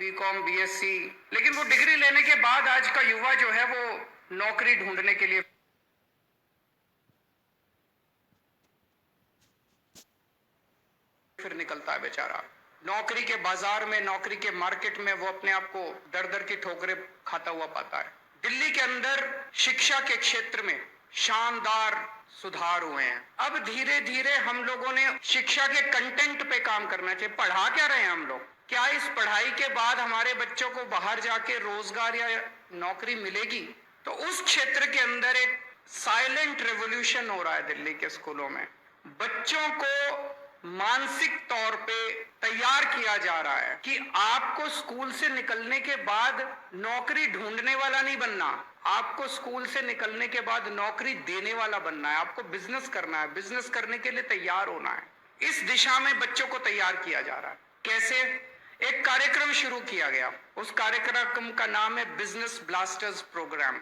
BCom, BSc, लेकिन वो degree लेने के बाद आज का युवा जो है वो नौकरी ढूंढने के लिए फिर निकलता है बेचारा। नौकरी के बाजार में, नौकरी के मार्केट में वो अपने आप को दर दर की ठोकरें खाता हुआ पाता है। दिल्ली के अंदर शिक्षा के क्षेत्र में शानदार सुधार हुए हैं। अब धीरे धीरे हम लोगों ने शिक्षा के कंटेंट पे काम करना चाहिए। पढ़ा क्या रहे हैं हम लोग? क्या इस पढ़ाई के बाद हमारे बच्चों को बाहर जाके रोजगार या नौकरी मिलेगी? तो उस क्षेत्र के अंदर एक साइलेंट रेवोल्यूशन हो रहा है दिल्ली के स्कूलों में। बच्चों को मानसिक तौर पे तैयार किया जा रहा है कि आपको स्कूल से निकलने के बाद नौकरी ढूंढने वाला नहीं बनना, आपको स्कूल से निकलने के बाद नौकरी देने वाला बनना है। आपको बिजनेस करना है, बिजनेस करने के लिए तैयार होना है। इस दिशा में बच्चों को तैयार किया जा रहा है। कैसे? एक कार्यक्रम शुरू किया गया। उस कार्यक्रम का नाम है बिजनेस ब्लास्टर्स प्रोग्राम।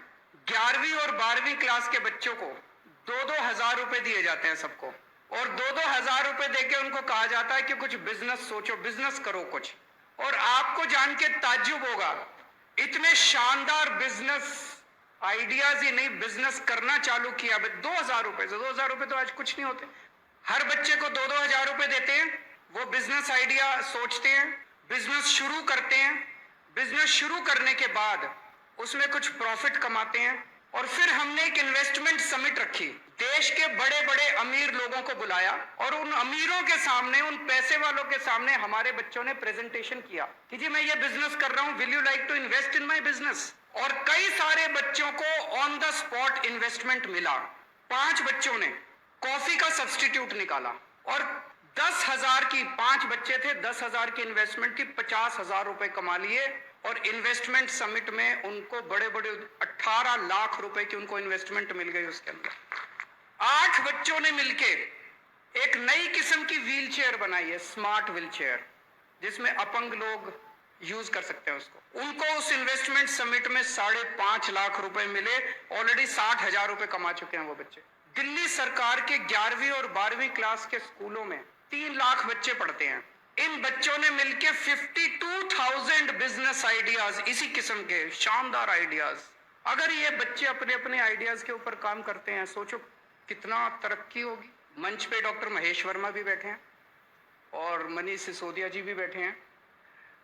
11वीं और 12वीं क्लास के बच्चों को 2-2 हजार रुपए दिए जाते हैं सबको, और 2-2 हजार रुपए देके उनको कहा जाता है कि कुछ बिजनेस सोचो, बिजनेस करो कुछ। और आपको जान के ताज्जुब होगा, इतने शानदार बिजनेस आइडियाज ही नहीं, बिजनेस करना चालू किया 2,000 रुपए से। 2,000 रुपए तो आज कुछ नहीं होते। हर बच्चे को 2-2 हजार रुपए देते हैं, वो बिजनेस आइडिया सोचते हैं, बिजनेस शुरू करते हैं। बिजनेस शुरू करने के बाद उसमें कुछ प्रॉफिट कमाते हैं, और फिर हमने एक इन्वेस्टमेंट समिट रखी। देश के बड़े बड़े अमीर लोगों को बुलाया और उन अमीरों के सामने, उन पैसे वालों के सामने हमारे बच्चों ने प्रेजेंटेशन किया कि जी मैं ये बिजनेस कर रहा हूं, will you like to invest in my business? और कई सारे बच्चों को ऑन द स्पॉट इन्वेस्टमेंट मिला। 5 बच्चों ने कॉफी का सब्स्टिट्यूट निकाला और 10,000 की, 5 बच्चे थे, 10,000 की इन्वेस्टमेंट की 50,000 रुपए कमा लिए। और इन्वेस्टमेंट समिट में उनको बड़े बड़े 18 लाख रुपए की उनको इन्वेस्टमेंट मिल गई। उसके अंदर 8 बच्चों ने मिलके एक नई किस्म की व्हील चेयर बनाई है, स्मार्ट व्हील चेयर, जिसमें अपंग लोग यूज कर सकते हैं उसको। उनको उस इन्वेस्टमेंट समिट में 5.5 लाख रुपए मिले। ऑलरेडी 60,000 रुपए कमा चुके हैं वो बच्चे। दिल्ली सरकार के 11वीं और 12वीं क्लास के स्कूलों में 3 लाख बच्चे पढ़ते हैं। इन बच्चों ने मिलकर 52,000 बिजनेस आइडियाज, इसी किस्म के शानदार आइडियाज। अगर ये बच्चे अपने अपने आइडियाज के ऊपर काम करते हैं, सोचो कितना तरक्की होगी। मंच पे डॉक्टर महेश वर्मा भी बैठे हैं और मनीष सिसोदिया जी भी बैठे हैं।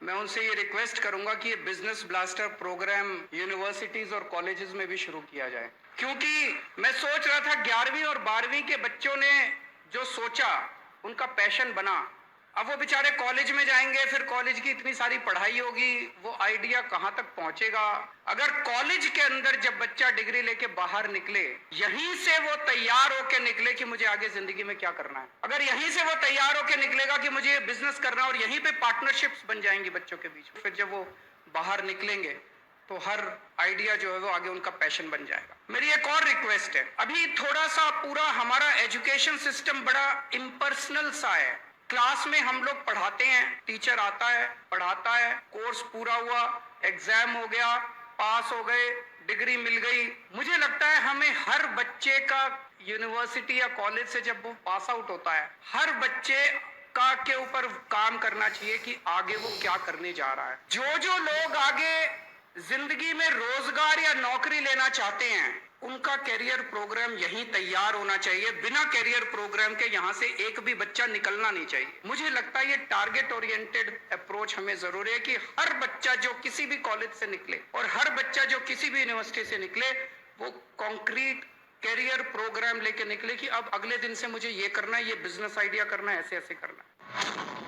मैं उनसे ये रिक्वेस्ट करूंगा कि ये बिजनेस ब्लास्टर प्रोग्राम यूनिवर्सिटीज और कॉलेजेस में भी शुरू किया जाए, क्योंकि मैं सोच रहा था 11वीं और 12वीं के बच्चों ने जो सोचा, उनका पैशन बना। अब वो बेचारे कॉलेज में जाएंगे, फिर कॉलेज की इतनी सारी पढ़ाई होगी, वो आइडिया कहां तक पहुंचेगा? अगर कॉलेज के अंदर जब बच्चा डिग्री लेके बाहर निकले, यहीं से वो तैयार होके निकले कि मुझे आगे जिंदगी में क्या करना है। अगर यहीं से वो तैयार होके निकलेगा कि मुझे बिजनेस करना है, और यहीं पे पार्टनरशिप्स बन जाएंगी बच्चों के बीच में, फिर जब वो बाहर निकलेंगे तो हर आइडिया जो है वो आगे उनका पैशन बन जाएगा। मेरी एक और रिक्वेस्ट है, अभी थोड़ा सा पूरा हमारा एजुकेशन सिस्टम बड़ा इम्पर्सनल सा है। क्लास में हम लोग पढ़ाते हैं, टीचर आता है, पढ़ाता है, कोर्स पूरा हुआ, एग्जाम हो गया, पास हो गए, डिग्री मिल गई। मुझे लगता है हमें हर बच्चे का यूनिवर्सिटी या कॉलेज से जब वो पास आउट होता है, हर बच्चे का के ऊपर काम करना चाहिए कि आगे वो क्या करने जा रहा है। जो लोग आगे जिंदगी में रोजगार या नौकरी लेना चाहते हैं, उनका कैरियर प्रोग्राम यहीं तैयार होना चाहिए। बिना कैरियर प्रोग्राम के यहां से एक भी बच्चा निकलना नहीं चाहिए। मुझे लगता है ये टारगेट ओरिएंटेड अप्रोच हमें जरूरी है कि हर बच्चा जो किसी भी कॉलेज से निकले और हर बच्चा जो किसी भी यूनिवर्सिटी से निकले, वो कॉन्क्रीट कैरियर प्रोग्राम लेके निकले कि अब अगले दिन से मुझे ये करना है, ये बिजनेस आइडिया करना है, ऐसे ऐसे करना है।